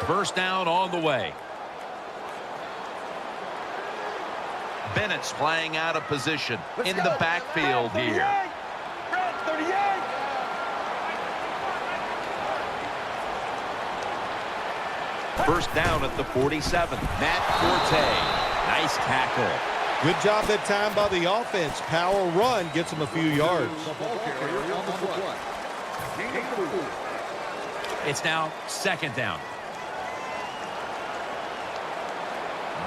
First down on the way. Bennett's playing out of position in the backfield here. First down at the 47. Matt Forte. Nice tackle. Good job that time by the offense. Power run gets him a few yards. It's now second down.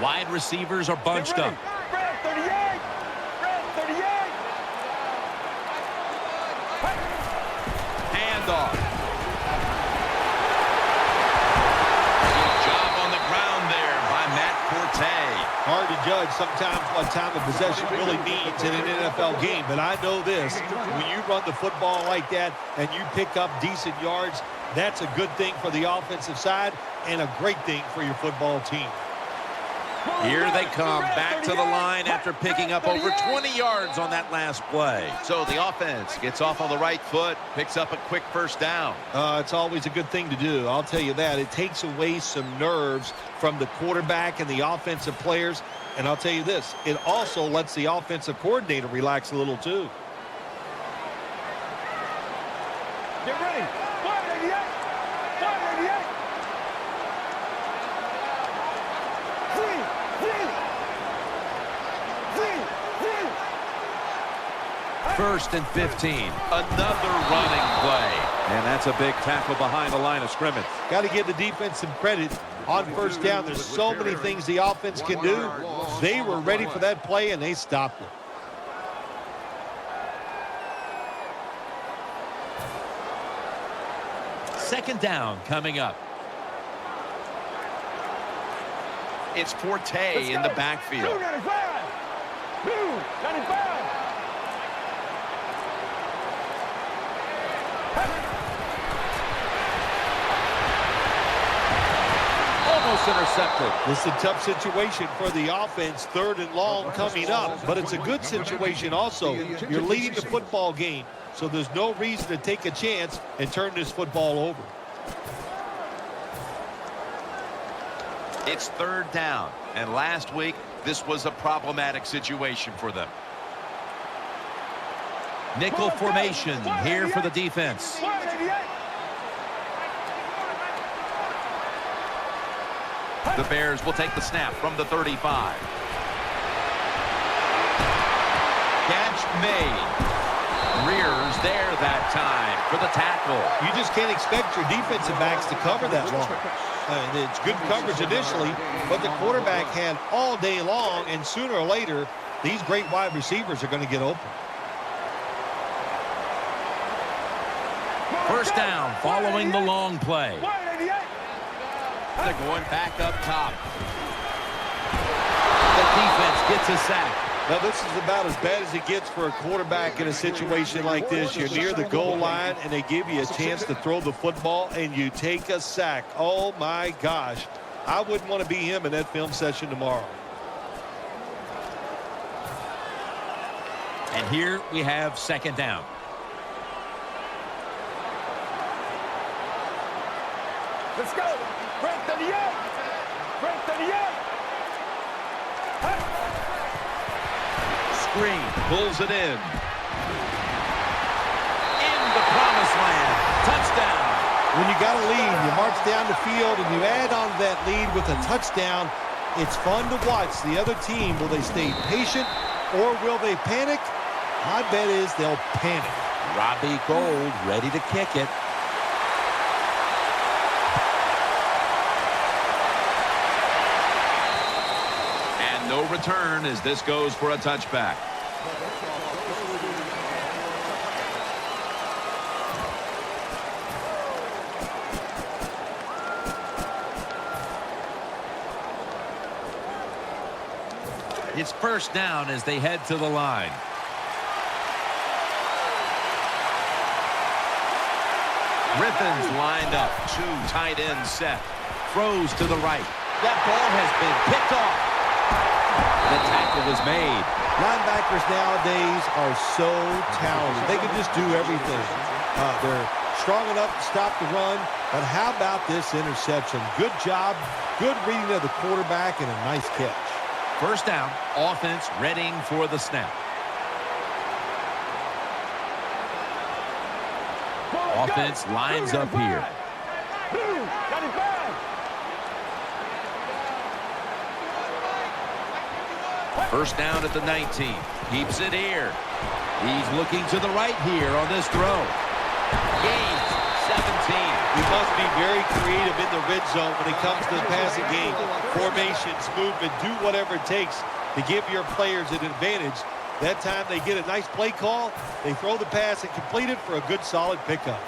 Wide receivers are bunched up. Handoff. Good job on the ground there by Matt Forte. Hard to judge sometimes what time of possession really means in an NFL game, but I know this. When you run the football like that and you pick up decent yards, that's a good thing for the offensive side and a great thing for your football team. Here they come back to the line after picking up over 20 yards on that last play. So the offense gets off on the right foot, picks up a quick first down. It's always a good thing to do. I'll tell you that. It takes away some nerves from the quarterback and the offensive players. And I'll tell you this, it also lets the offensive coordinator relax a little too. Get ready. First and 15. Another running play. And that's a big tackle behind the line of scrimmage. Got to give the defense some credit on first down. There's so many things the offense can do. They were ready for that play, and they stopped it. Second down coming up. It's Forte in the backfield. 295. Almost intercepted. This is a tough situation for the offense, third and long coming up, but it's a good situation also. You're leading the football game, so there's no reason to take a chance and turn this football over. It's third down, and last week this was a problematic situation for them. Nickel formation here for the defense. The Bears will take the snap from the 35. Catch made. Rears there that time for the tackle. You just can't expect your defensive backs to cover that long. It's good coverage initially, but the quarterback had all day long, and sooner or later, these great wide receivers are going to get open. First down following the long play. They're going back up top. The defense gets a sack. Now, this is about as bad as it gets for a quarterback in a situation like this. You're near the goal line, and they give you a chance to throw the football, and you take a sack. Oh, my gosh. I wouldn't want to be him in that film session tomorrow. And here we have second down. Let's go. Break 38. Break 38. Screen pulls it in. In the promised land. Touchdown. When you got a lead, you march down the field, and you add on to that lead with a touchdown. It's fun to watch the other team. Will they stay patient, or will they panic? My bet is they'll panic. Robbie Gould ready to kick it. No return as this goes for a touchback. It's first down as they head to the line. Griffin's lined up. Two tight ends set. Throws to the right. That ball has been picked off. The tackle was made. Linebackers nowadays are so talented. They can just do everything. They're strong enough to stop the run, but how about this interception? Good job, good reading of the quarterback, and a nice catch. First down, offense readying for the snap. Offense lines up here. First down at the 19. Keeps it here. He's looking to the right here on this throw. Gains 17. He must be very creative in the red zone when it comes to the passing game. Formations, movement, do whatever it takes to give your players an advantage. That time they get a nice play call. They throw the pass and complete it for a good, solid pickup.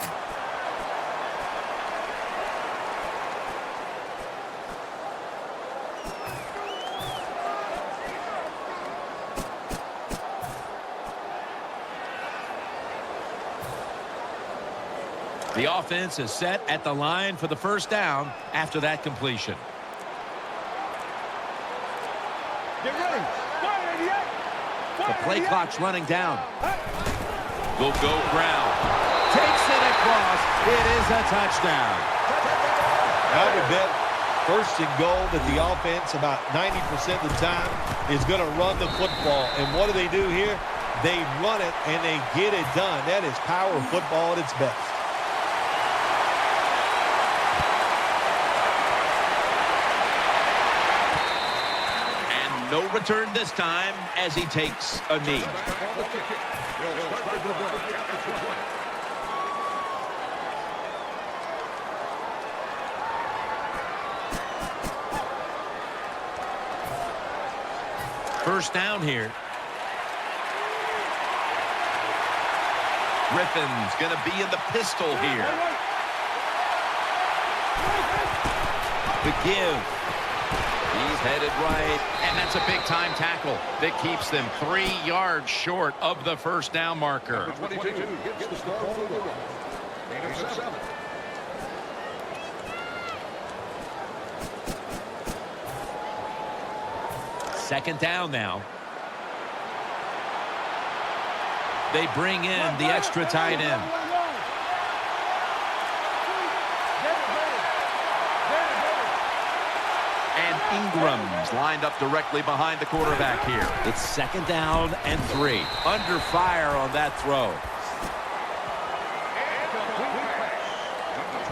The offense is set at the line for the first down after that completion. Get ready. The play clock's running down. Will go ground. Takes it across. It is a touchdown. I would bet first and goal that the offense about 90% of the time is going to run the football. And what do they do here? They run it and they get it done. That is power football at its best. No return this time as he takes a knee. First down here. Griffin's going to be in the pistol here. The give. He's headed right, and that's a big-time tackle that keeps them 3 yards short of the first down marker. 22 gets the start for the run. Interception. Second down now. They bring in the extra tight end. Ingram's lined up directly behind the quarterback here. It's second down and 3. Under fire on that throw.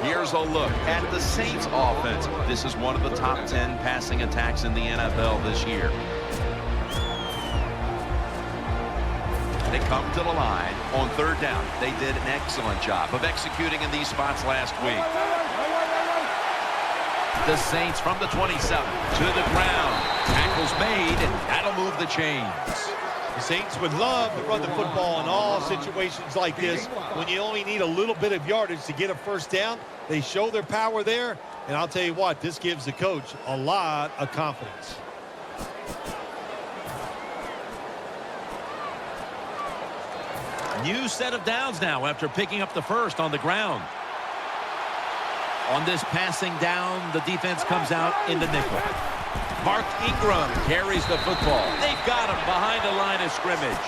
Here's a look at the Saints offense. This is one of the top 10 passing attacks in the NFL this year. They come to the line on third down. They did an excellent job of executing in these spots last week. The Saints from the 27 to the ground. Tackles made, and that'll move the chains. The Saints would love to run the football in all situations like this. When you only need a little bit of yardage to get a first down, they show their power there. And I'll tell you what, this gives the coach a lot of confidence. New set of downs now after picking up the first on the ground. On this passing down, the defense comes out in the nickel. Mark Ingram carries the football. They've got him behind the line of scrimmage.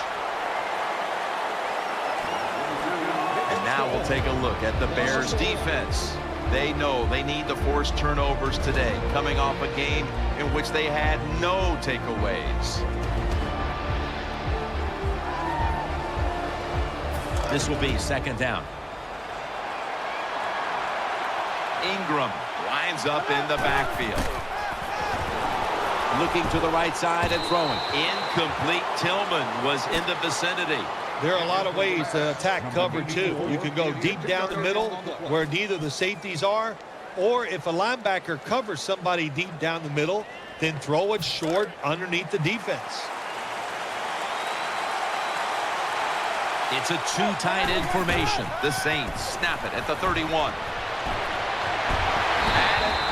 And now we'll take a look at the Bears defense. They know they need to force turnovers today, coming off a game in which they had no takeaways. This will be second down. Ingram winds up in the backfield. Looking to the right side and throwing. Incomplete. Tillman was in the vicinity. There are a lot of ways to attack cover two. You can go deep down the middle where neither the safeties are, or if a linebacker covers somebody deep down the middle, then throw it short underneath the defense. It's a two tight end formation. The Saints snap it at the 31.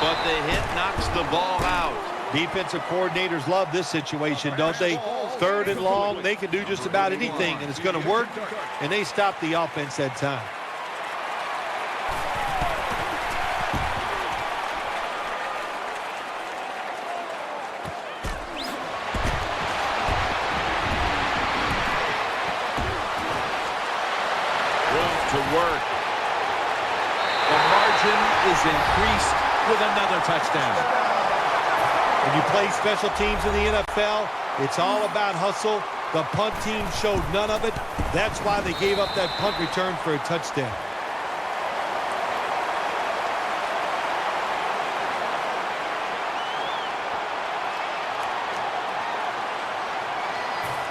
But the hit knocks the ball out. Defensive coordinators love this situation, don't they? Third and long, they can do just about anything, and it's going to work, and they stop the offense that time. Room to work. The margin is increased with another touchdown. When you play special teams in the NFL, it's all about hustle. The punt team showed none of it. That's why they gave up that punt return for a touchdown.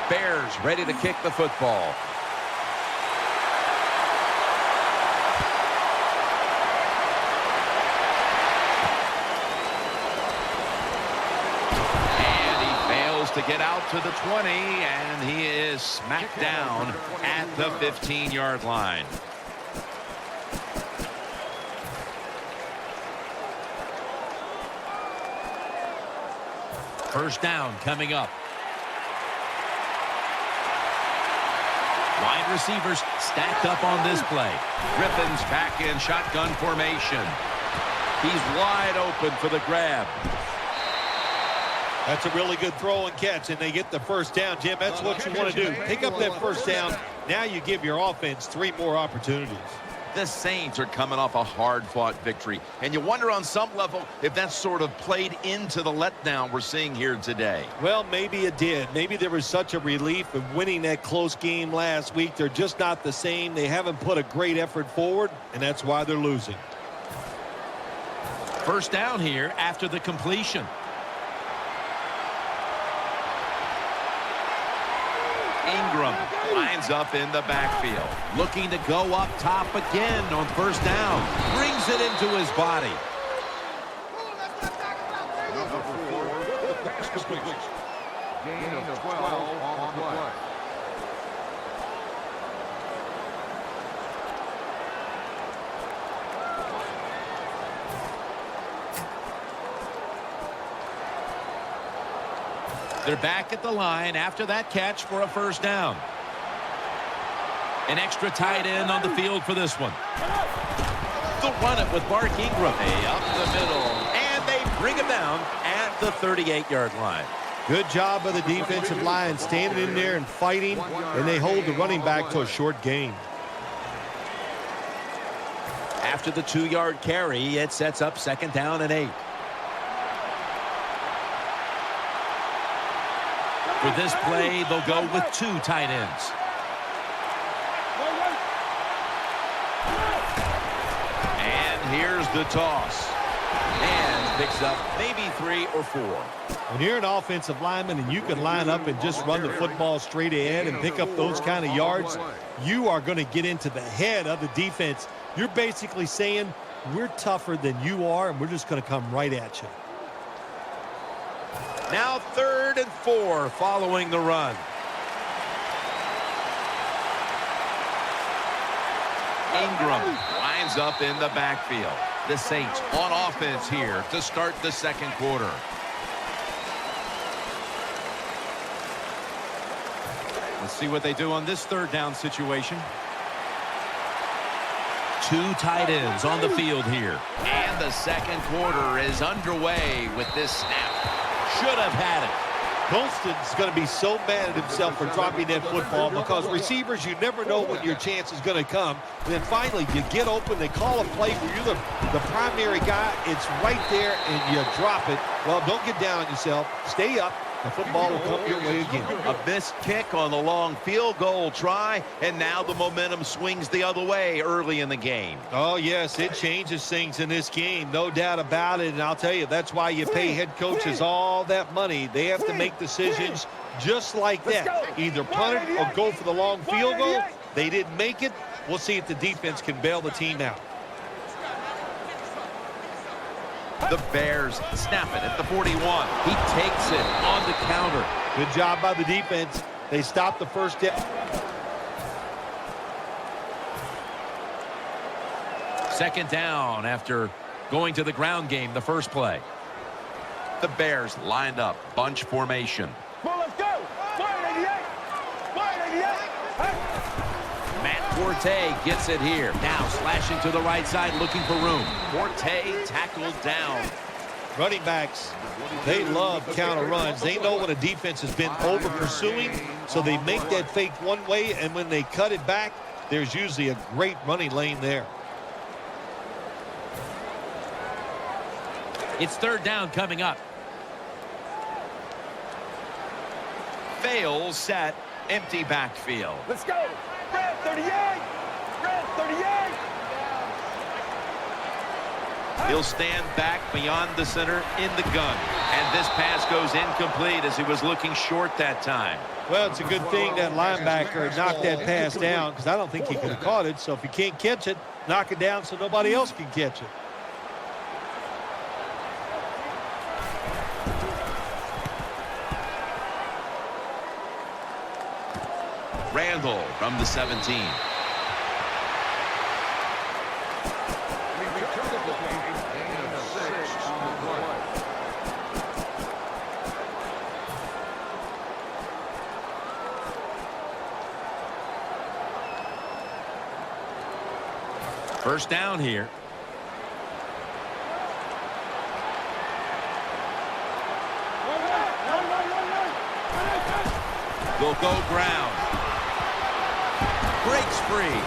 Bears ready to kick the football. To get out to the 20, and he is smacked down at the 15-yard line. First down coming up. Wide receivers stacked up on this play. Griffin's back in shotgun formation. He's wide open for the grab. That's a really good throw and catch, and they get the first down, Jim. That's what you want to do. Pick up that first down. Now you give your offense 3 more opportunities. The Saints are coming off a hard-fought victory, and you wonder on some level if that's sort of played into the letdown we're seeing here today. Well, maybe it did. Maybe there was such a relief of winning that close game last week. They're just not the same. They haven't put a great effort forward, and that's why they're losing. First down here after the completion. Ingram lines up in the backfield, looking to go up top again on first down. Brings it into his body. Number 4, the pass complete. Gain of 12 on the play. They're back at the line after that catch for a first down. An extra tight end on the field for this one. They'll run it with Mark Ingram. Up the middle. And they bring him down at the 38-yard line. Good job of the defensive line standing in there and fighting, and they hold the running back to a short gain. After the 2-yard carry, it sets up second down and 8. For this play, they'll go with 2 tight ends. And here's the toss. And picks up maybe 3 or 4. When you're an offensive lineman and you can line up and just run the football straight ahead and pick up those kind of yards, you are going to get into the head of the defense. You're basically saying, we're tougher than you are, and we're just going to come right at you. Now 3rd and 4 following the run. Ingram lines up in the backfield. The Saints on offense here to start the second quarter. Let's see what they do on this 3rd down situation. 2 tight ends on the field here. And the second quarter is underway with this snap. Should have had it. Colston's going to be so mad at himself for dropping that football because receivers, you never know when your chance is going to come. And then finally, you get open, they call a play where you're the primary guy. It's right there, and you drop it. Well, don't get down on yourself. Stay up. The football will come your way again. A missed kick on the long field goal try, and now the momentum swings the other way early in the game. Oh, yes, it changes things in this game, no doubt about it. And I'll tell you, that's why you pay head coaches all that money. They have to make decisions just like that. Either punt it or go for the long field goal. They didn't make it. We'll see if the defense can bail the team out. The Bears snap it at the 41. He takes it on the counter. Good job by the defense. They stopped the first down. Second down after going to the ground game the first play. The Bears lined up, bunch formation. Well, let's go. Wide 88. Wide 88. Matt Forte gets it here. Now slashing to the right side, looking for room. Forte tackled down. Running backs, they love counter runs. They know when a defense has been over pursuing, so they make that fake one way, and when they cut it back, there's usually a great running lane there. It's third down coming up. Fails set. Empty backfield. Let's go. Red 38. Red 38. He'll stand back beyond the center in the gun. And this pass goes incomplete as he was looking short that time. Well, it's a good thing that linebacker knocked that pass down because I don't think he could have caught it. So if you can't catch it, knock it down so nobody else can catch it. Randall from the 17. First down here. Will go ground. Breaks free.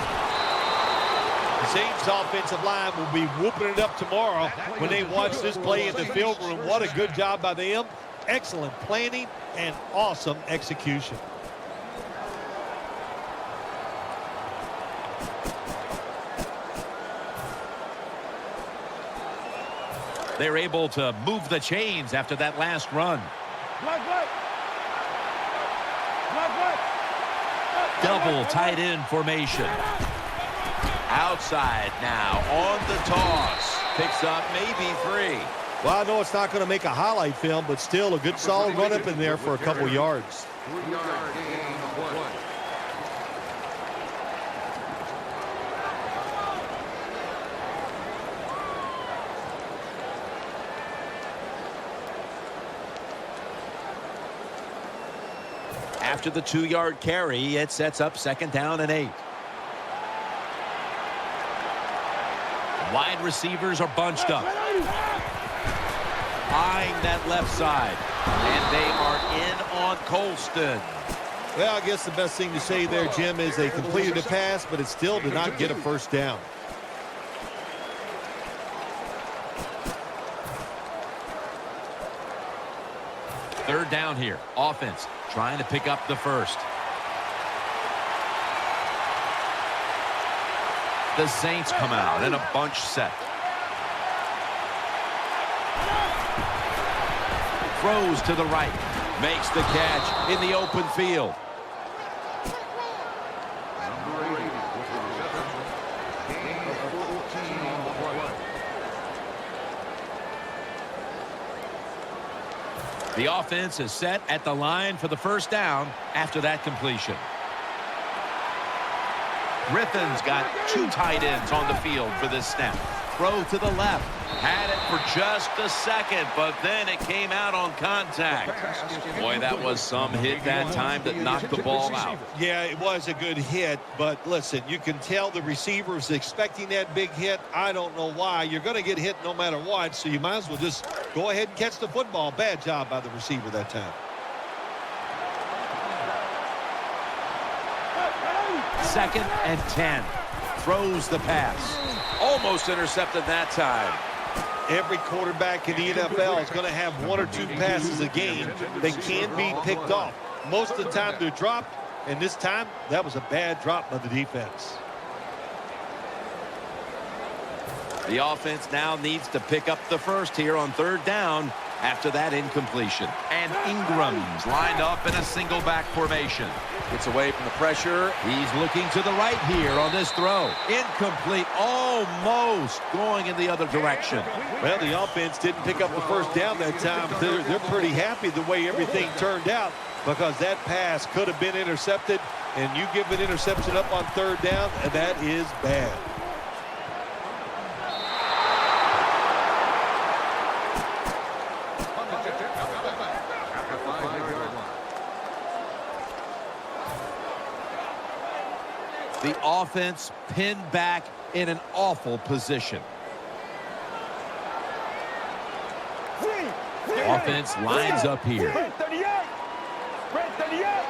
The Saints offensive line will be whooping it up tomorrow when they watch this play in the field room. What a good job by them. Excellent planning and awesome execution. They're able to move the chains after that last run. Double tight end formation. Outside now on the toss. Picks up maybe 3. Well, I know it's not going to make a highlight film, but still a good solid run up in there for a couple yards. 3-yard gain of 1. After the 2-yard carry, it sets up second down and 8. Wide receivers are bunched up. Eyeing that left side. And they are in on Colston. Well, I guess the best thing to say there, Jim, is they completed the pass, but it still did not get a first down. Third down here. Offense trying to pick up the first. The Saints come out in a bunch set. Throws to the right. Makes the catch in the open field. Number 80 with the reception. Gain of 14 on the play. The offense is set at the line for the first down after that completion. Griffin's got 2 tight ends on the field for this snap. Throw to the left. Had it for just a second, but then it came out on contact. Boy, that was some hit that time that knocked the ball out. Yeah, it was a good hit, but listen, you can tell the receiver's expecting that big hit. I don't know why. You're going to get hit no matter what, so you might as well just go ahead and catch the football. Bad job by the receiver that time. Second and 10. Throws the pass. Almost intercepted that time. Every quarterback in the NFL is going to have 1 or 2 passes a game that can be picked off. Most of the time they're dropped, and this time that was a bad drop by the defense. The offense now needs to pick up the first here on third down after that incompletion. And Ingram's lined up in a single back formation. Gets away from the pressure. He's looking to the right here on this throw. Incomplete. Almost going in the other direction. Well, the offense didn't pick up the first down that time. They're pretty happy the way everything turned out because that pass could have been intercepted, and you give an interception up on third down, and that is bad. The offense pinned back in an awful position. Offense lines up here. Red 38. Red 38.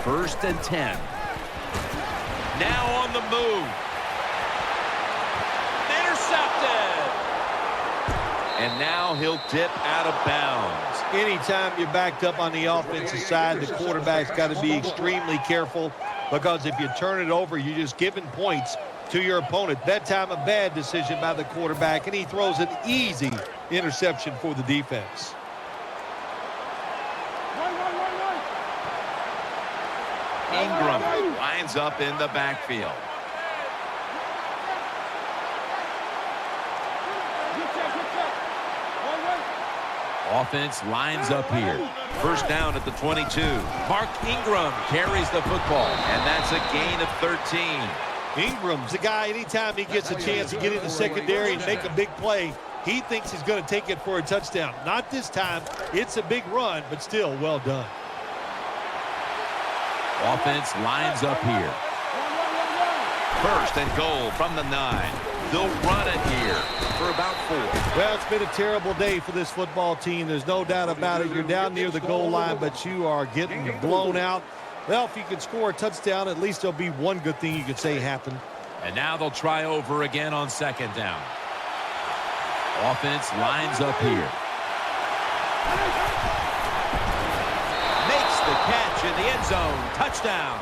First and 10. Now on the move. Intercepted. And now he'll dip out of bounds. Anytime you're backed up on the offensive side, the quarterback's got to be extremely careful, because if you turn it over, you're just giving points to your opponent. That time, a bad decision by the quarterback, and he throws an easy interception for the defense. Ingram lines up in the backfield. Offense lines up here. First down at the 22. Mark Ingram carries the football, and that's a gain of 13. Ingram's the guy, anytime he gets a chance to get in the secondary and make a big play, he thinks he's going to take it for a touchdown. Not this time. It's a big run, but still well done. Offense lines up here. First and goal from the 9. They'll run it here for about 4. Well, it's been a terrible day for this football team. There's no doubt about it. You're down near the goal line, but you are getting blown out. Well, if you can score a touchdown, at least there'll be one good thing you could say happened. And now they'll try over again on second down. Offense lines up here. Makes the catch in the end zone. Touchdown.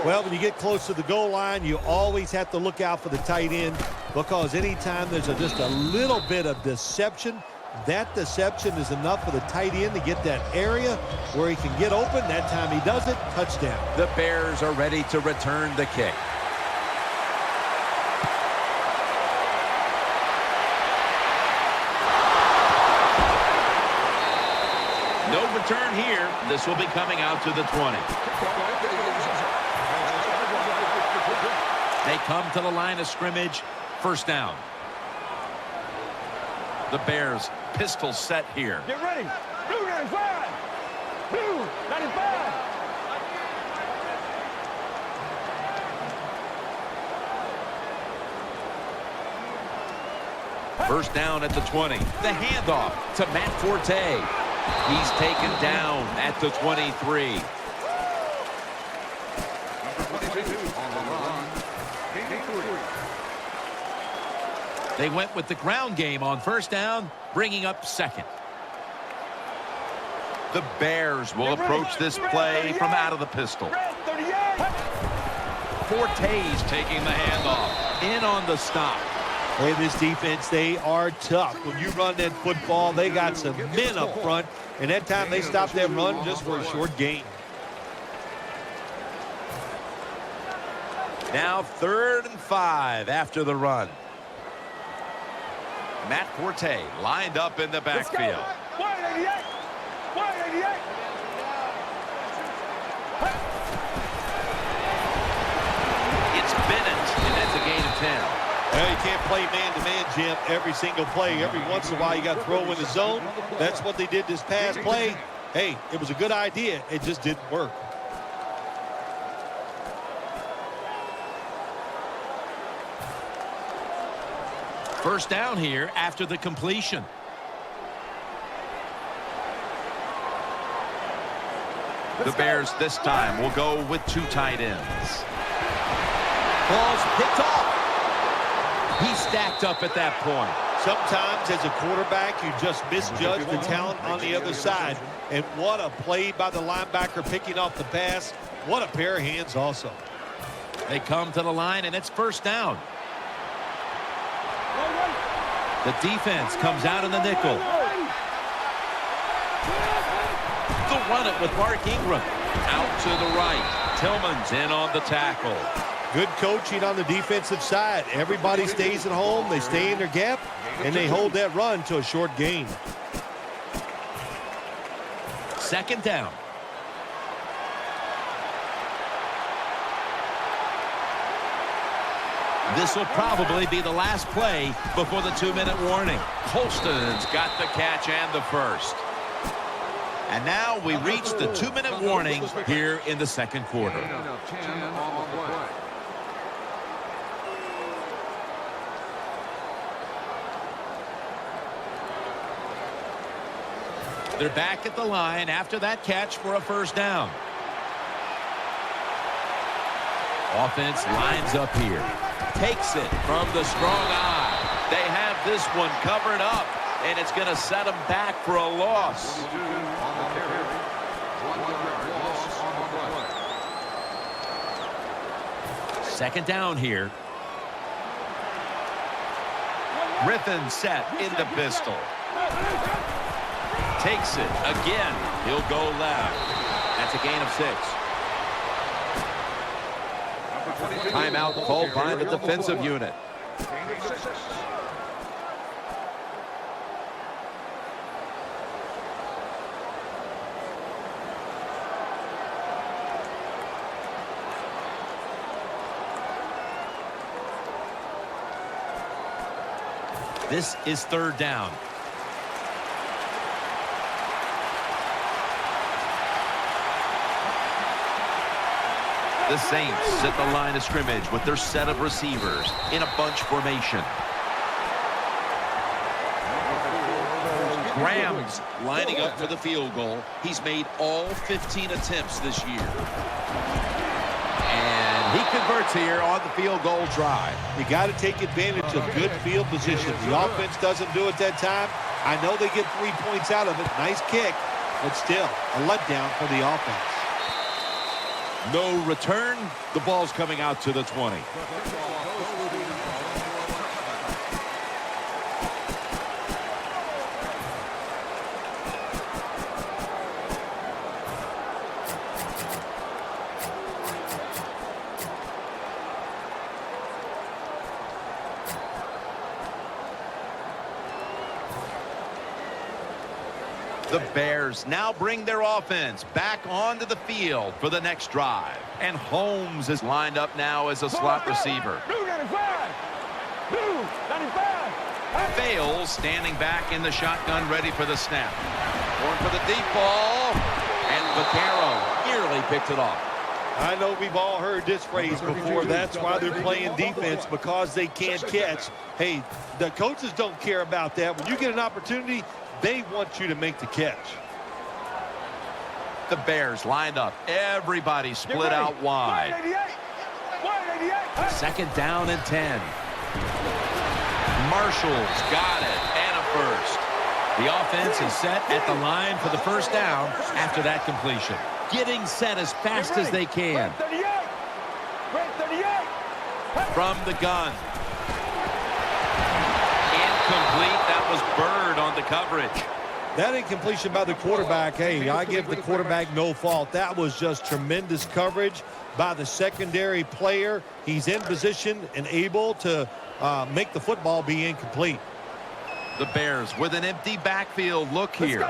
Well, when you get close to the goal line, you always have to look out for the tight end, because anytime there's just a little bit of deception, that deception is enough for the tight end to get that area where he can get open. That time he does it. Touchdown. The Bears are ready to return the kick. No return here. This will be coming out to the 20. They come to the line of scrimmage. First down. The Bears pistol set here. Get ready. Blue 95. Blue 95. First down at the 20. The handoff to Matt Forte. He's taken down at the 23. They went with the ground game on first down, bringing up second. The Bears will approach this play from out of the pistol. Forte's taking the handoff. In on the stop. Hey, this defense, they are tough. When you run that football, they got some men up front, and that time they stopped that run just for a short gain. Now 3rd and 5 after the run. Matt Forte lined up in the backfield. 188. 188. It's Bennett, and that's a gain of 10. Well, you can't play man-to-man, Jim, every single play. Every once in a while, you got to throw in the zone. That's what they did this past play. Hey, it was a good idea. It just didn't work. First down here after the completion. The Bears this time will go with 2 tight ends. Ball's picked off. He stacked up at that point. Sometimes as a quarterback, you just misjudge the talent on the other side. And what a play by the linebacker picking off the pass. What a pair of hands also. They come to the line, and it's first down. The defense comes out in the nickel. They'll run it with Mark Ingram. Out to the right. Tillman's in on the tackle. Good coaching on the defensive side. Everybody stays at home. They stay in their gap, and they hold that run to a short gain. Second down. This will probably be the last play before the 2-minute warning. Colston's got the catch and the first. And now we reach the 2-minute warning here in the second quarter. They're back at the line after that catch for a first down. Offense lines up here. Takes it from the strong eye. They have this one covered up, and it's going to set them back for a loss. Second down here. Griffin set in the pistol. Takes it again. He'll go left. That's a gain of 6. Timeout called by the defensive unit. This is third down. The Saints set the line of scrimmage with their set of receivers in a bunch formation. Graham's lining up for the field goal. He's made all 15 attempts this year. And he converts here on the field goal drive. You got to take advantage of good field position. The offense doesn't do it that time. I know they get 3 points out of it. Nice kick, but still a letdown for the offense. No return. The ball's coming out to the 20. The Bears now bring their offense back onto the field for the next drive. And Holmes is lined up now as a slot receiver. Fails, standing back in the shotgun, ready for the snap. Going for the deep ball. And Vaquero nearly picked it off. I know we've all heard this phrase before. That's why they're playing defense, because they can't catch. Hey, the coaches don't care about that. When you get an opportunity, they want you to make the catch. The Bears lined up. Everybody split out wide. Second down and 10. Marshall's got it, and a first. The offense is set at the line for the first down after that completion. Getting set as fast as they can. From the gun. Incomplete. That was Bird on the coverage. That incompletion by the quarterback, hey, I give the quarterback no fault. That was just tremendous coverage by the secondary player. He's in position and able to make the football be incomplete. The Bears with an empty backfield look here.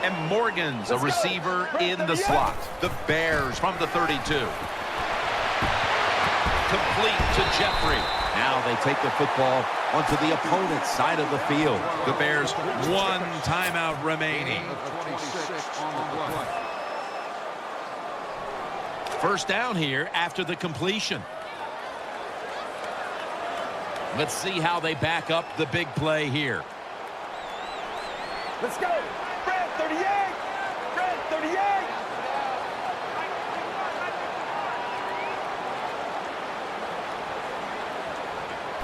And Morgan's a receiver in the slot. The Bears from the 32. Complete to Jeffrey. Now they take the football onto the opponent's side of the field. The Bears, one timeout remaining. First down here after the completion. Let's see how they back up the big play here. Let's go. Red 38. Red 38.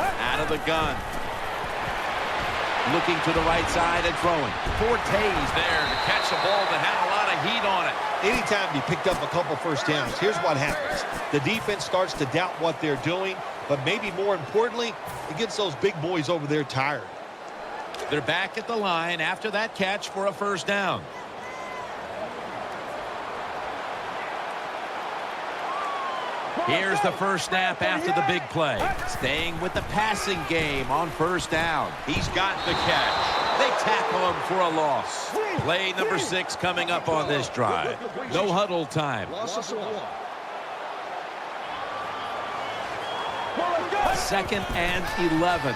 Out of the gun. Looking to the right side and throwing. Forte's there to catch the ball that had a lot of heat on it. Anytime you picked up a couple first downs, here's what happens. The defense starts to doubt what they're doing, but maybe more importantly, it gets those big boys over there tired. They're back at the line after that catch for a first down. Here's the first snap after the big play. Staying with the passing game on first down. He's got the catch. They tackle him for a loss. Play number 6 coming up on this drive. No huddle time. Second and 11.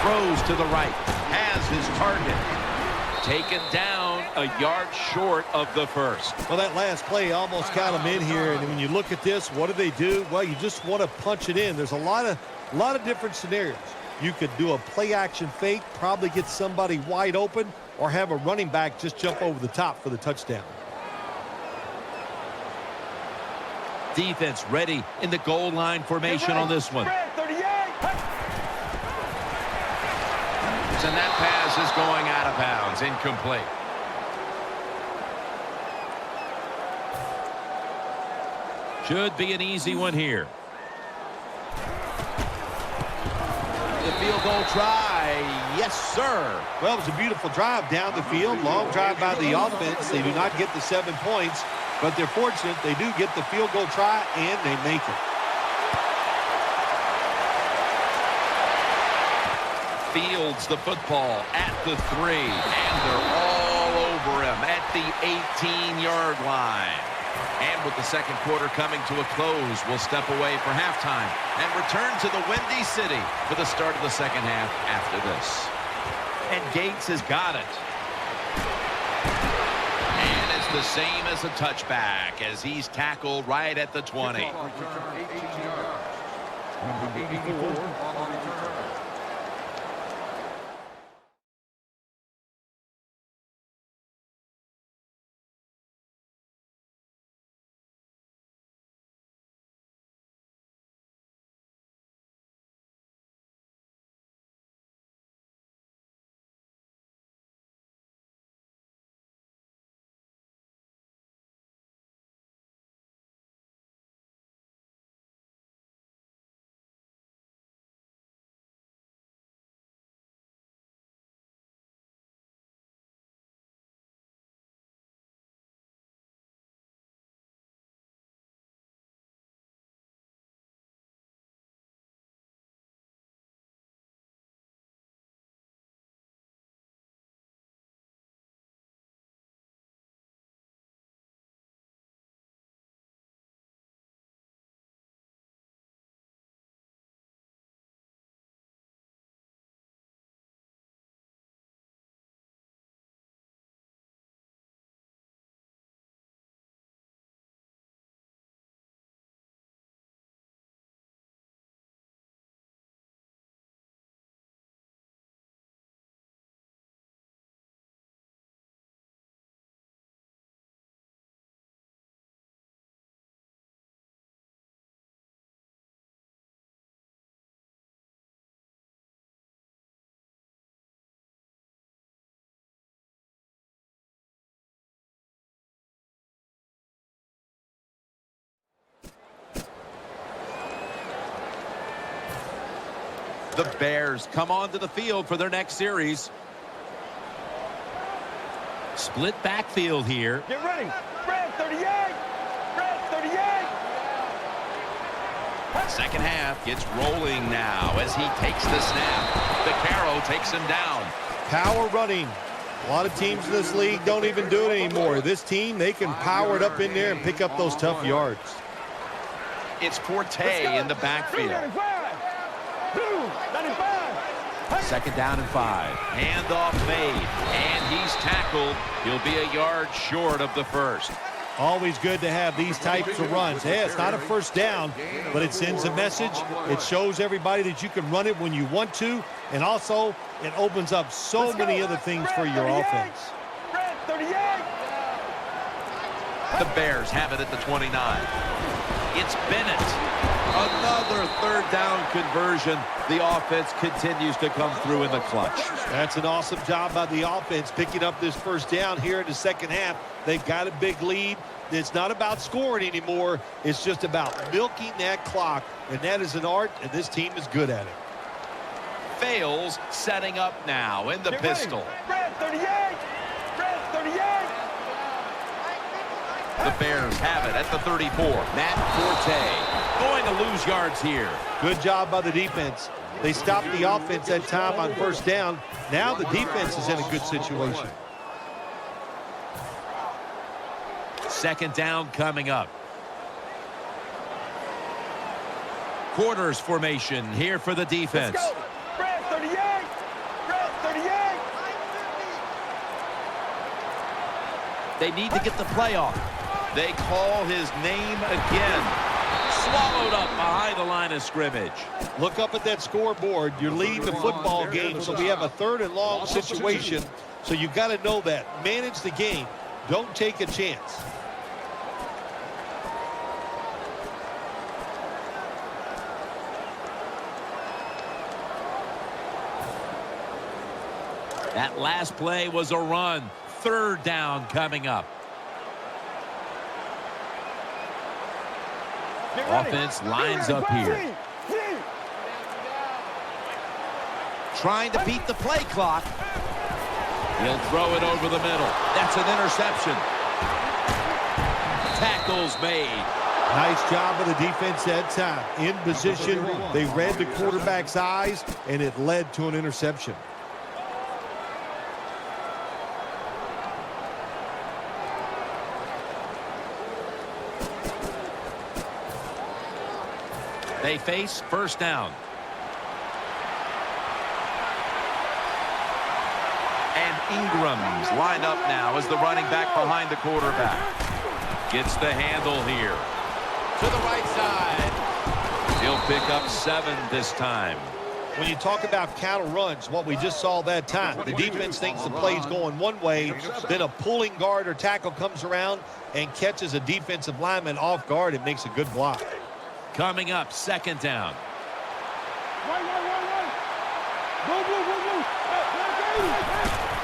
Throws to the right. Has his target. Taken down a yard short of the first. Well, that last play almost got them in here. And when you look at this, what do? Well, you just want to punch it in. There's a lot of different scenarios. You could do a play-action fake, probably get somebody wide open, or have a running back just jump over the top for the touchdown. Defense ready in the goal line formation on this one. And that pass is going out of bounds, incomplete. Should be an easy one here. The field goal try. Yes, sir. Well, it was a beautiful drive down the field. Long drive by the offense. They do not get the 7 points, but they're fortunate they do get the field goal try, and they make it. Fields the football at the 3, and they're all over him at the 18-yard line. And with the second quarter coming to a close, we'll step away for halftime and return to the Windy City for the start of the second half after this. And Gates has got it. And it's the same as a touchback as he's tackled right at the 20. Return 18 yards. Number 84 on the return. The Bears come onto the field for their next series. Split backfield here. Get ready. Red 38. Red 38. Second half gets rolling now as he takes the snap. Vaccaro takes him down. Power running. A lot of teams in this league don't even do it anymore. This team, they can power it up in there and pick up those tough yards. It's Forte in the backfield. 295. Second down and 5. Handoff made, and he's tackled. He'll be a yard short of the first. Always good to have these types of runs. Hey, it's not a first down, but it sends a message. It shows everybody that you can run it when you want to, and also it opens up so many other things for your offense. Red 38. The Bears have it at the 29. It's Bennett. Another third down conversion. The offense continues to come through in the clutch. That's an awesome job by the offense picking up this first down here in the second half. They've got a big lead. It's not about scoring anymore. It's just about milking that clock, and that is an art, and this team is good at it. Fails, setting up now in the pistol. Red 38. Red 38. The Bears have it at the 34. Matt Forte going to lose yards here. Good job by the defense. They stopped the offense that time on first down. Now the defense is in a good situation. Second down coming up. Quarters formation here for the defense. Let's go. Red 38. Red 38. They need to get the play off. They call his name again. swallowed up behind the line of scrimmage. Look up at that scoreboard. You're leading the football game, so we have a 3rd and long situation. So you've got to know that. Manage the game. Don't take a chance. That last play was a run. 3rd down coming up. Offense lines up here. Trying to beat the play clock. He'll throw it over the middle. That's an interception. Tackles made. Nice job of the defense that time. In position, they read the quarterback's eyes, and it led to an interception. They face 1st down. And Ingram's lined up now as the running back behind the quarterback. Gets the handle here. To the right side. He'll pick up 7 this time. When you talk about counter runs, what we just saw that time, the defense thinks the play's going one way, then a pulling guard or tackle comes around and catches a defensive lineman off guard. It makes a good block. Coming up, 2nd down.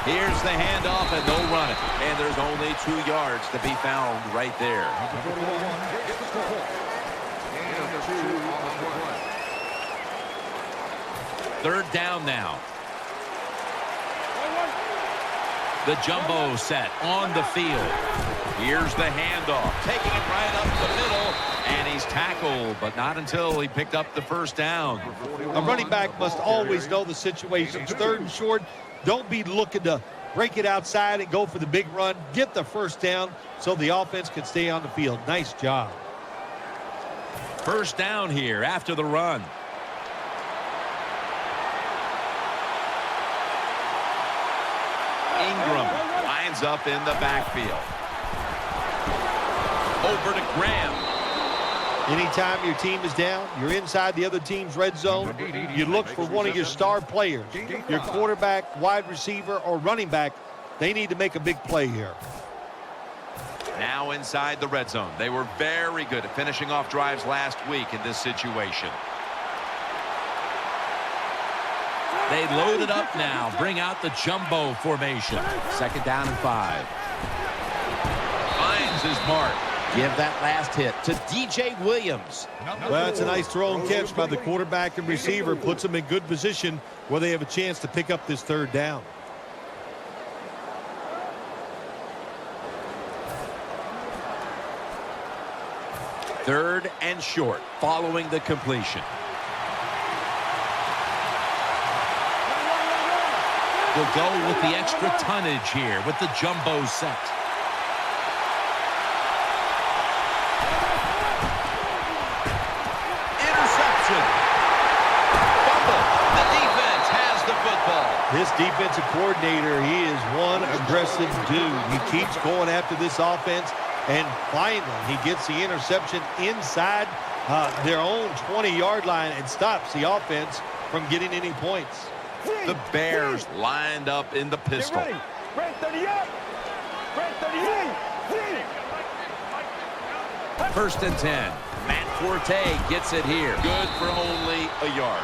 Here's the handoff, and they'll run it. And there's only 2 yards to be found right there. Third down now. The jumbo set on the field. Here's the handoff, taking it right up the middle, and he's tackled, but not until he picked up the 1st down. A running back must always know the situation. 3rd and short, don't be looking to break it outside and go for the big run. Get the 1st down so the offense can stay on the field. Nice job. 1st down here after the run. Ingram lines up in the backfield. Over to Graham. Anytime your team is down, you're inside the other team's red zone, you look for one of your star players, your quarterback, wide receiver, or running back. They need to make a big play here. Now inside the red zone. They were very good at finishing off drives last week in this situation. They load it up now. Bring out the jumbo formation. 2nd down and 5. Finds his mark. Give that last hit to DJ Williams. Well, it's a nice throw and catch by the quarterback and receiver. Puts them in good position where they have a chance to pick up this 3rd down. Third and short following the completion. We'll go with the extra tonnage here with the jumbo set. Interception. Fumble. The defense has the football. This defensive coordinator, he is one aggressive dude. He keeps going after this offense, and finally he gets the interception inside their own 20-yard line and stops the offense from getting any points. The Bears lined up in the pistol. Red 38. Red 38. 1st and 10. Matt Forte gets it here. Good for only a yard.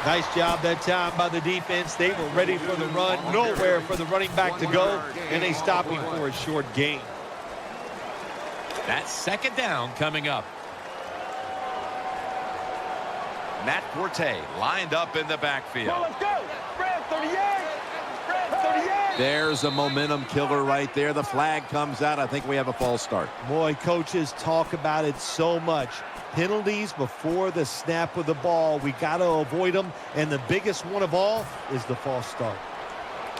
Nice job that time by the defense. They were ready for the run. Nowhere for the running back to go, and they stop him for a short gain. That's 2nd down coming up. Matt Forte lined up in the backfield. Well, let's go. Red 38. Red 38. There's a momentum killer right there. The flag comes out. I think we have a false start. Boy, coaches talk about it so much. Penalties before the snap of the ball. We got to avoid them, and the biggest one of all is the false start.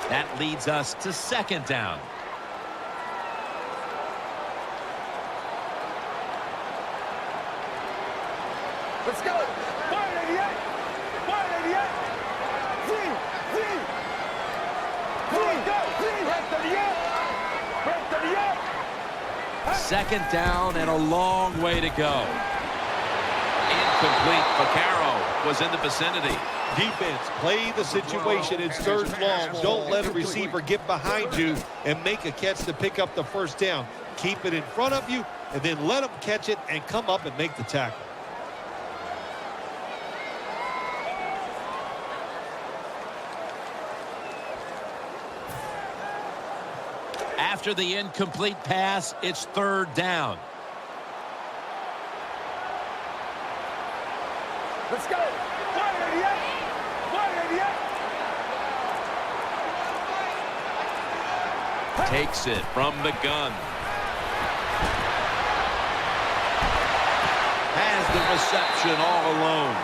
That leads us to 2nd down. Let's go. 188. 188. Second down and a long way to go. Incomplete. Vaccaro was in the vicinity. Defense, play the situation. It's third and long. Don't let a receiver get behind you and make a catch to pick up the first down. Keep it in front of you, and then let them catch it and come up and make the tackle. After the incomplete pass, it's third down. Let's go. 188. Takes it from the gun. Has the reception all alone.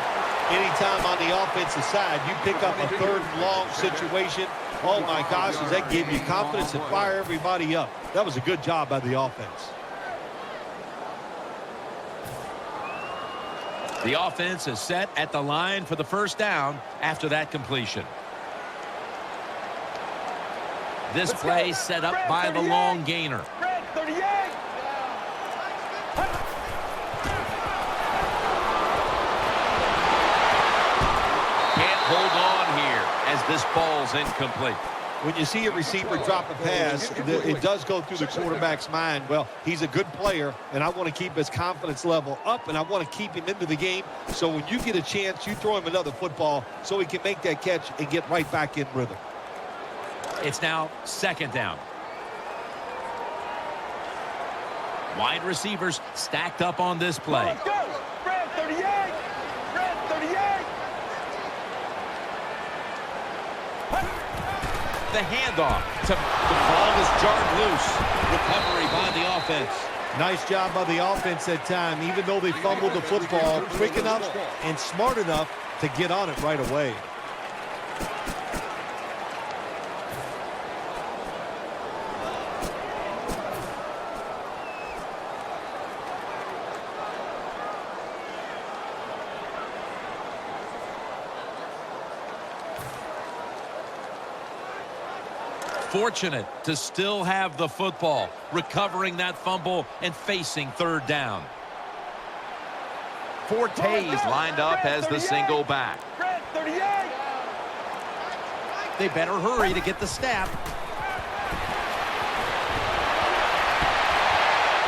Anytime on the offensive side, you pick up a third and long situation, oh my gosh, does that give you confidence and fire everybody up? That was a good job by the offense. The offense is set at the line for the first down after that completion. This play set up by the long gainer. Red 38. Can't hold on here as this ball's incomplete. When you see a receiver drop a pass, it does go through the quarterback's mind. Well, he's a good player, and I want to keep his confidence level up, and I want to keep him into the game. So when you get a chance, you throw him another football so he can make that catch and get right back in rhythm. It's now second down. Wide receivers stacked up on this play. Let's go. Red 38. Red 38. The handoff. The ball is jarred loose. Recovery by the offense. Nice job by the offense that time, even though they fumbled the football quick enough and smart enough to get on it right away. Fortunate to still have the football, recovering that fumble and facing third down. Forte's lined up as the single back. Red 38. They better hurry to get the snap.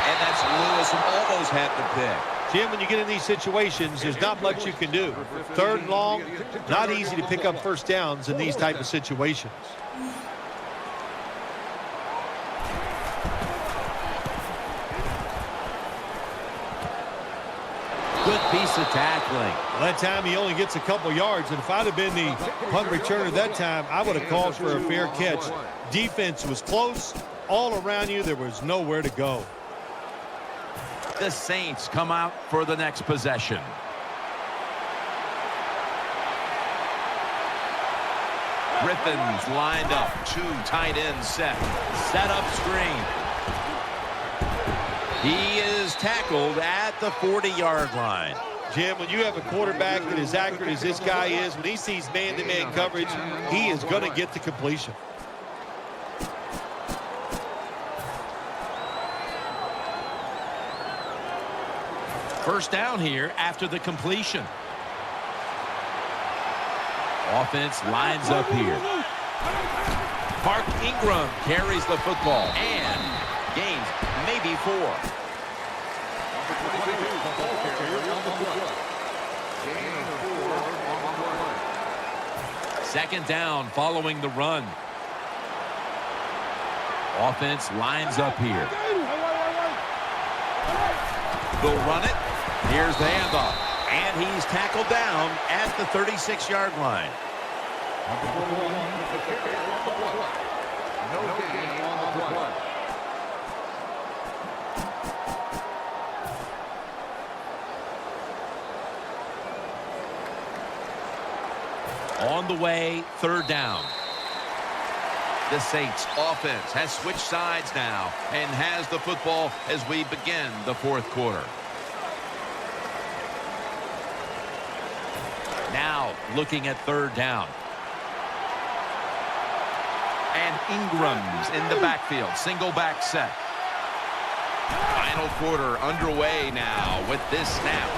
And that's Lewis who almost had the pick. Jim, when you get in these situations, there's not much you can do. Third and long, not easy to pick up first downs in these type of situations. Good piece of tackling. Well, that time he only gets a couple yards, and if I'd have been the punt returner that time, I would have called for a fair catch. Defense was close. All around you, there was nowhere to go. The Saints come out for the next possession. Griffin's lined up. Two tight ends set. Set up screen. He is tackled at the 40-yard line. Jim, when you have a quarterback that is accurate as this guy is, when he sees man-to-man coverage, he is going to get the completion. First down here after the completion. Offense lines up here. Mark Ingram carries the football and gains maybe 4. Second down following the run. Offense lines up here. They'll run it. Here's the handoff. And he's tackled down at the 36-yard line. No gain on the play. On the way, third down. The Saints offense has switched sides now and has the football as we begin the fourth quarter. Now looking at third down. And Ingram's in the backfield. Single back set. Final quarter underway now with this snap.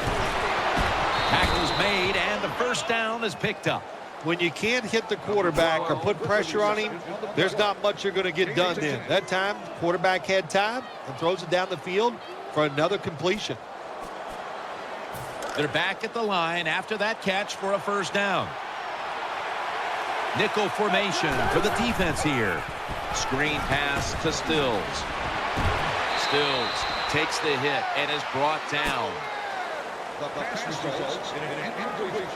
made, and the first down is picked up. When you can't hit the quarterback or put pressure on him, there's not much you're going to get done then. That time, quarterback had time and throws it down the field for another completion. They're back at the line after that catch for a first down. Nickel formation for the defense here. Screen pass to Stills. Stills takes the hit and is brought down. The pass results in an incompletion.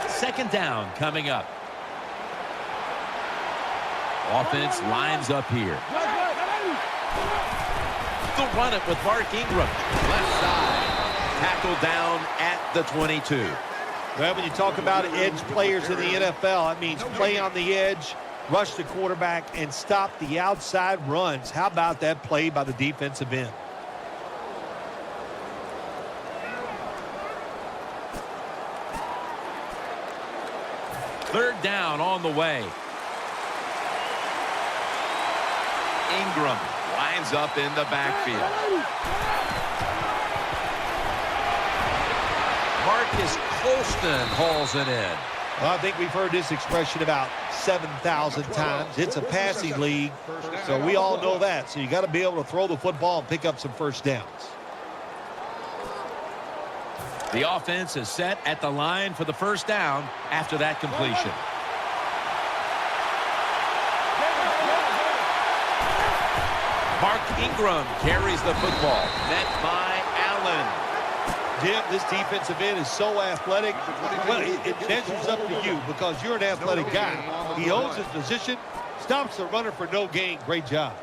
Second down coming up. Offense lines up here. They'll run it with Mark Ingram. Left side. Tackled down at the 22. Well, when you talk about edge players in the NFL, that means play on the edge, rush the quarterback, and stop the outside runs. How about that play by the defensive end? Third down on the way. Ingram lines up in the backfield. Marcus Colston hauls it in. Well, I think we've heard this expression about 7,000 times. It's a passing league, so we all know that. So you got to be able to throw the football and pick up some first downs. The offense is set at the line for the first down after that completion. Mark Ingram carries the football. Met by Allen. Jim, this defensive end is so athletic. Well, it measures up to you because you're an athletic guy. He owns his position, stops the runner for no gain. Great job.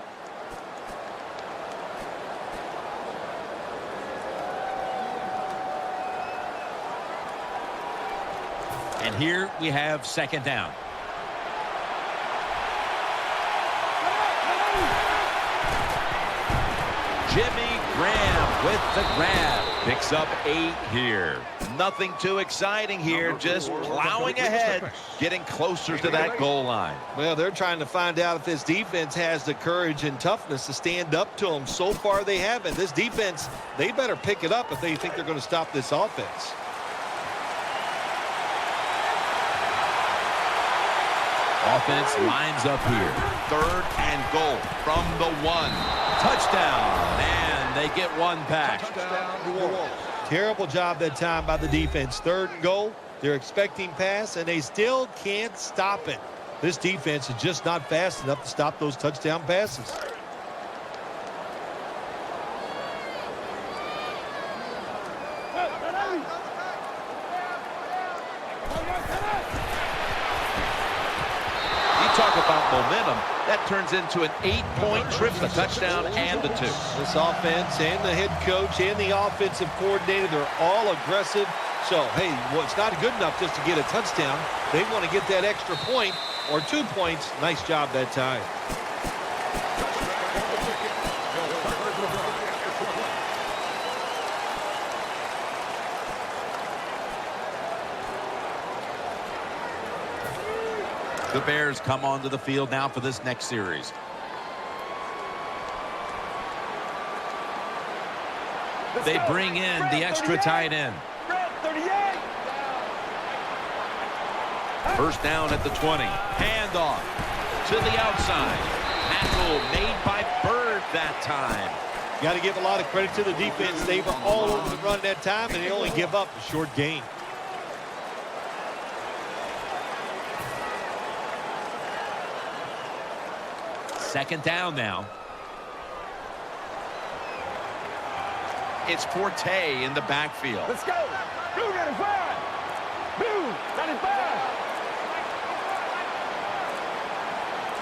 And here we have second down. Jimmy Graham with the grab. Picks up 8 here. Nothing too exciting here. Just plowing ahead. Getting closer to that goal line. Well, they're trying to find out if this defense has the courage and toughness to stand up to them. So far they haven't. This defense, they better pick it up if they think they're going to stop this offense. Offense lines up here. Third and goal from the 1. Touchdown. And they get one back. Terrible job that time by the defense. Third and goal. They're expecting pass, and they still can't stop it. This defense is just not fast enough to stop those touchdown passes. Talk about momentum. That turns into an 8-point trip, the touchdown and the 2. This offense and the head coach and the offensive coordinator, they're all aggressive. So, hey, well, it's not good enough just to get a touchdown. They want to get that extra point or 2 points. Nice job that time. The Bears come onto the field now for this next series. They bring in the extra tight end. First down at the 20. Handoff to the outside. Tackle made by Bird that time. Got to give a lot of credit to the defense. They were all over the run that time, and they only give up a short gain. Second down now. It's Forte in the backfield. Let's go. Blue 95. Blue 95.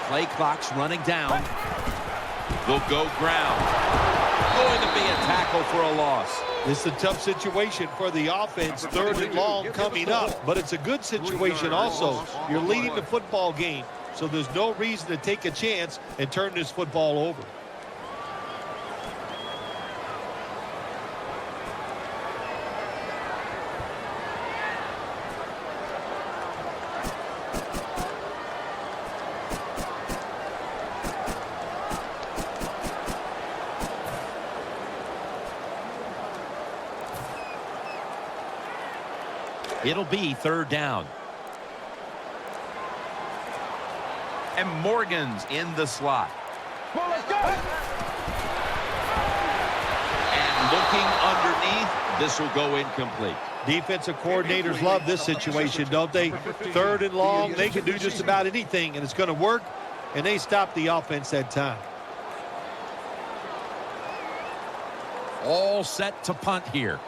Play clock's running down. They'll go ground. Going to be a tackle for a loss. This is a tough situation for the offense. Third and long coming up, but it's a good situation also. You're leading the football game, so there's no reason to take a chance and turn this football over. It'll be 3rd down. And Morgan's in the slot. Come on, let's go. And looking underneath, this will go incomplete. Defensive coordinators love this situation, don't they? 3rd and long, they can do just about anything, and it's going to work, and they stop the offense that time. All set to punt here.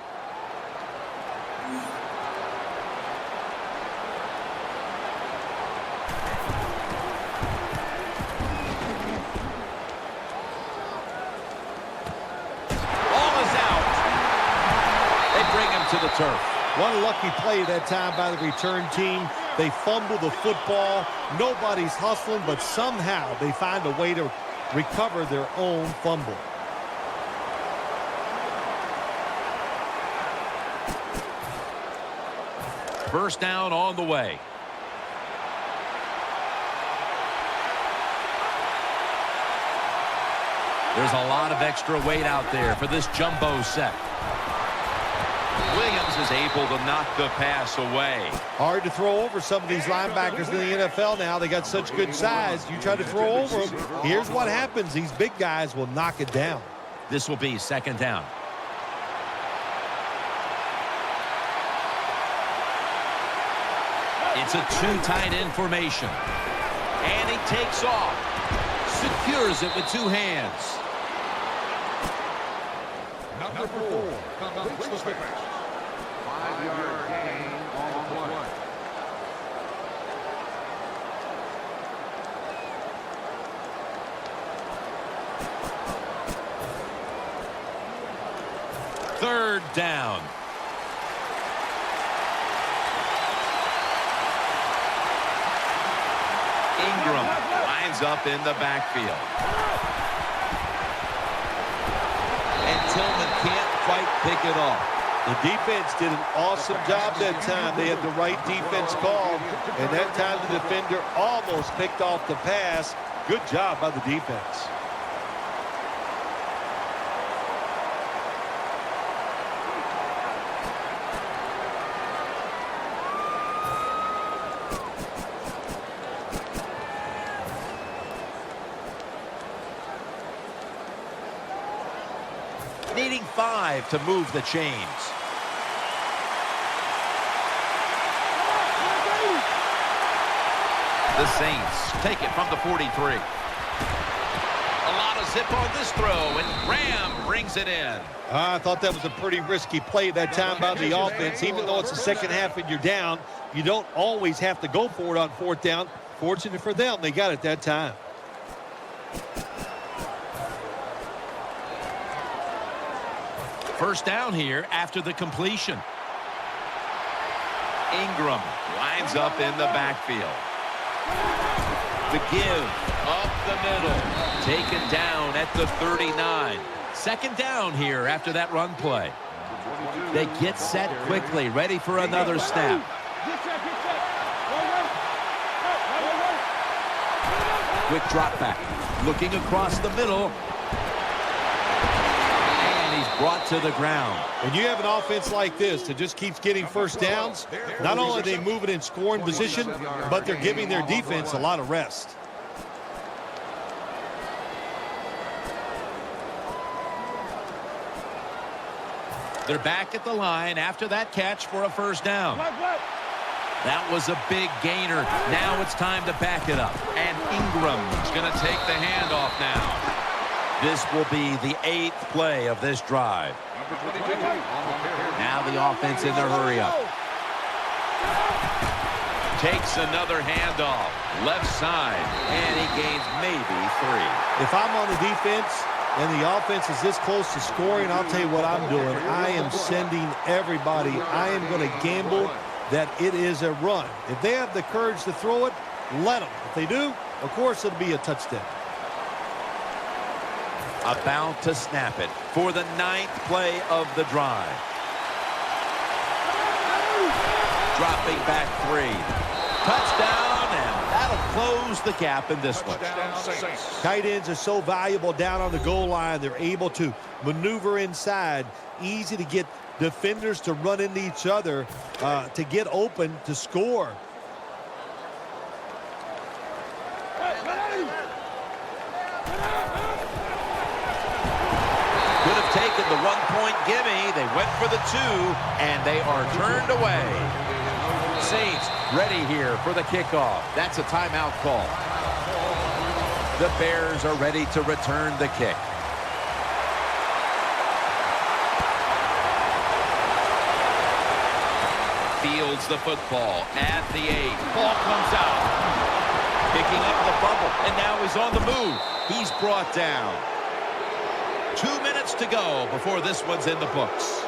To the turf. One lucky play that time by the return team. They fumble the football. Nobody's hustling, but somehow they find a way to recover their own fumble. First down on the way. There's a lot of extra weight out there for this jumbo set. Williams is able to knock the pass away. Hard to throw over some of these linebackers in the NFL now. They got such good size. You try to throw over them, here's what happens. These big guys will knock it down. This will be 2nd down. It's a 2 tight end formation. And he takes off. Secures it with 2 hands. Number 4. Completes the pass. 5-yard gain on play. Third down. Ingram lines up in the backfield. And Tillman can't quite pick it off. The defense did an awesome job that time. They had the right defense call, and that time the defender almost picked off the pass. Good job by the defense. Needing 5 to move the chains. The Saints take it from the 43. A lot of zip on this throw, and Graham brings it in. I thought that was a pretty risky play that time by the offense. Even though it's the second half and you're down, you don't always have to go for it on 4th down. Fortunate for them, they got it that time. First down here after the completion. Ingram lines up in the backfield. The give up the middle. Taken down at the 39. 2nd down here after that run play. They get set quickly, ready for another snap. Quick drop back. Looking across the middle. Brought to the ground. When you have an offense like this that just keeps getting first downs, not only are they moving in scoring position, but they're giving their defense a lot of rest. They're back at the line after that catch for a first down. That was a big gainer. Now it's time to back it up. And Ingram's going to take the handoff now. This will be the 8th play of this drive. Now the offense in their hurry-up. Takes another handoff. Left side. And he gains maybe 3. If I'm on the defense and the offense is this close to scoring, I'll tell you what I'm doing. I am sending everybody. I am going to gamble that it is a run. If they have the courage to throw it, let them. If they do, of course it'll be a touchdown. About to snap it for the 9th play of the drive. Dropping back 3. Touchdown, and that'll That'll close the gap in this one. Tight ends are so valuable down on the goal line. They're able to maneuver inside. Easy to get defenders to run into each other to get open to score. Could have taken the 1-point gimme. They went for the 2, and they are turned away. Saints ready here for the kickoff. That's a timeout call. The Bears are ready to return the kick. Fields the football at the 8. Ball comes out. Picking up the fumble, and now he's on the move. He's brought down. 2 minutes to go before this one's in the books.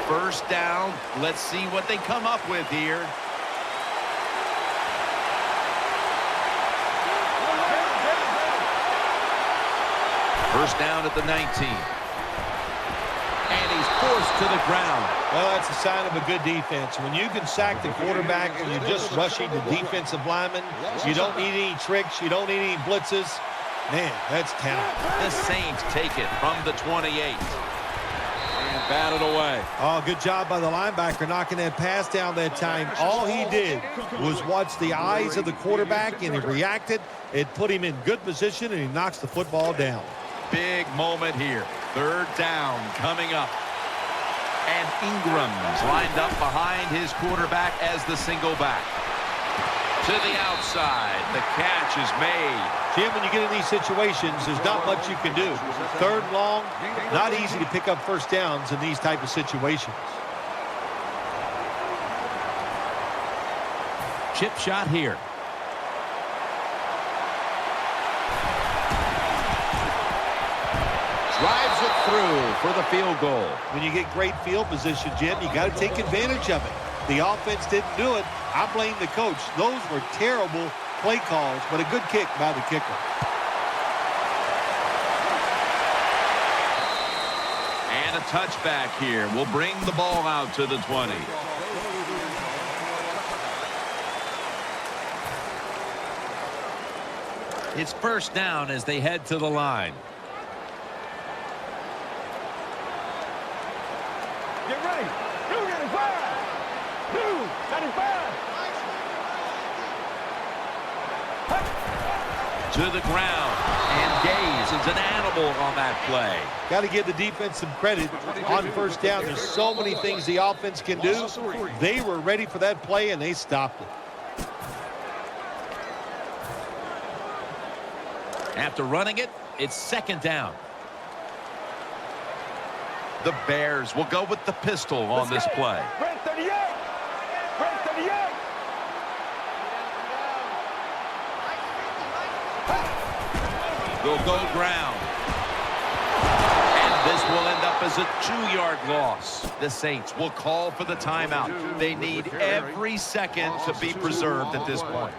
First down. Let's see what they come up with here. First down at the 19. And he's forced to the ground. Well, that's a sign of a good defense. When you can sack the quarterback and you're just rushing the defensive lineman, you don't need any tricks, you don't need any blitzes. Man, that's talent. The Saints take it from the 28. And batted away. Oh, good job by the linebacker knocking that pass down that time. All he did was watch the eyes of the quarterback, and he reacted. It put him in good position, and he knocks the football down. Big moment here. Third down coming up. And Ingram's lined up behind his quarterback as the single back. To the outside. The catch is made. Jim, when you get in these situations, there's not much you can do. Third and long, not easy to pick up first downs in these type of situations. Chip shot here. Drives it through for the field goal. When you get great field position, Jim, you got to take advantage of it. The offense didn't do it. I blame the coach. Those were terrible play calls, but a good kick by the kicker. And a touchback here will bring the ball out to the 20. It's first down as they head to the line. Get ready. 295. 295. To the ground. And Gaze is an animal on that play. Got to give the defense some credit on first down. There's so many things the offense can do. They were ready for that play, and they stopped it. After running it, it's second down. The Bears will go with the pistol on this play. Red 38. Red 38. Will go ground. And this will end up as a 2-yard loss. The Saints will call for the timeout. They need every second to be preserved at this point.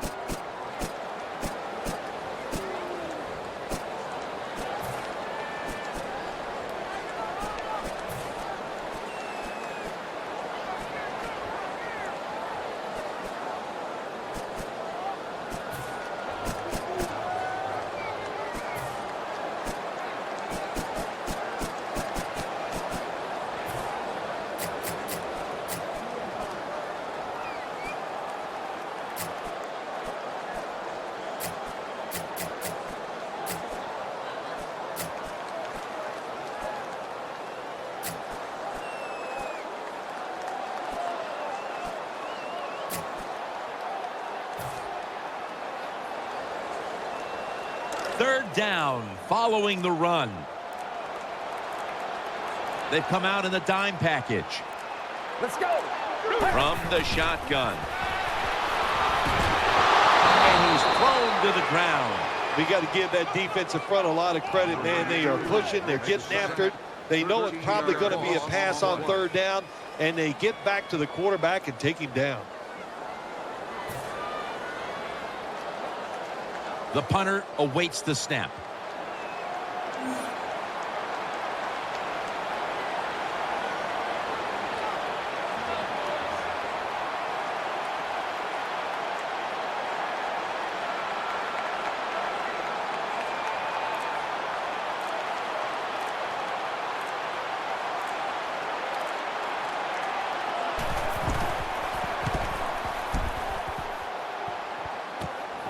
Third down following the run. They've come out in the dime package. Let's go. From the shotgun. And he's thrown to the ground. We got to give that defensive front a lot of credit, man. They are pushing. They're getting after it. They know it's probably going to be a pass on third down, and they get back to the quarterback and take him down. The punter awaits the snap.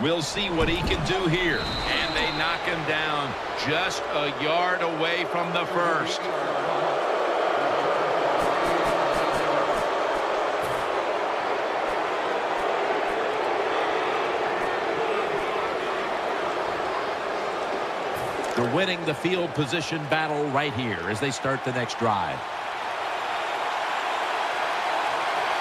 We'll see what he can do here. And they knock him down just a yard away from the first. They're winning the field position battle right here as they start the next drive.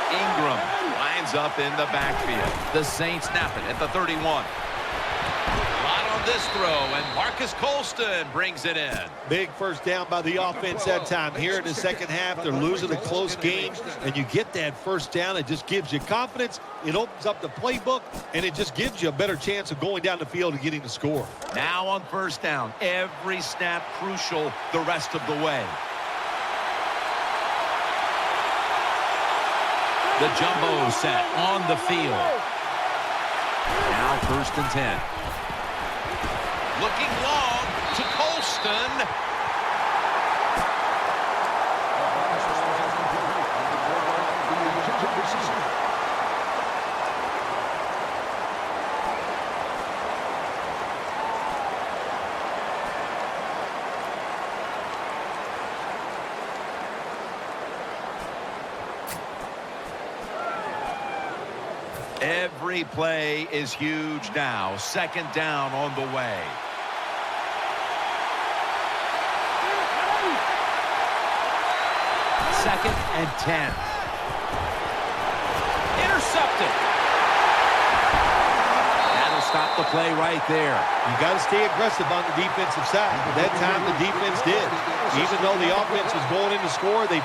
Ingram lines up in the backfield. The Saints snap it at the 31. A lot on this throw, and Marcus Colston brings it in. Big first down by the offense that time. Here in the second half, they're losing a close game, and you get that first down. It just gives you confidence. It opens up the playbook, and it just gives you a better chance of going down the field and getting the score. Now on first down, every snap crucial the rest of the way. The jumbo set on the field. Now first and 10. Looking long to Colston. Every play is huge now. Second down on the way. Second and 10. Intercepted. That'll stop the play right there. You got to stay aggressive on the defensive side. That time the defense did. Even though the offense was going in to score, they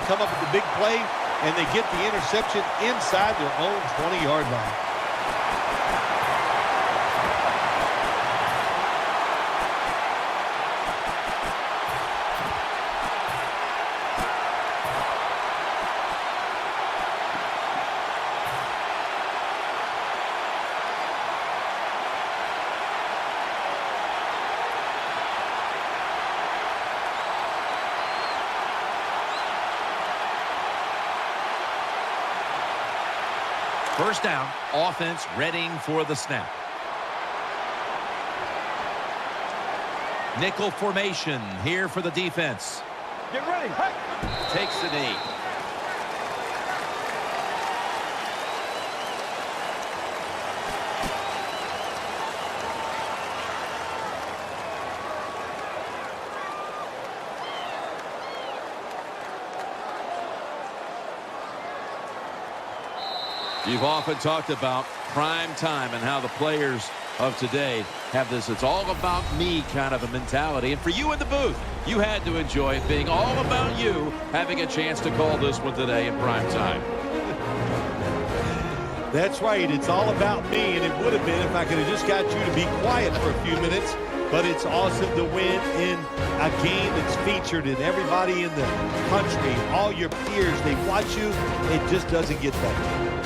come up with the big play, and they get the interception inside their own 20-yard line. First down, offense readying for the snap. Nickel formation here for the defense. Get ready. Hey. Takes the knee. You've often talked about prime time and how the players of today have this "it's all about me" kind of a mentality. And for you in the booth, you had to enjoy it being all about you, having a chance to call this one today in prime time. That's right. It's all about me, and it would have been if I could have just got you to be quiet for a few minutes. But it's awesome to win in a game that's featured in everybody in the country. All your peers, they watch you. It just doesn't get better.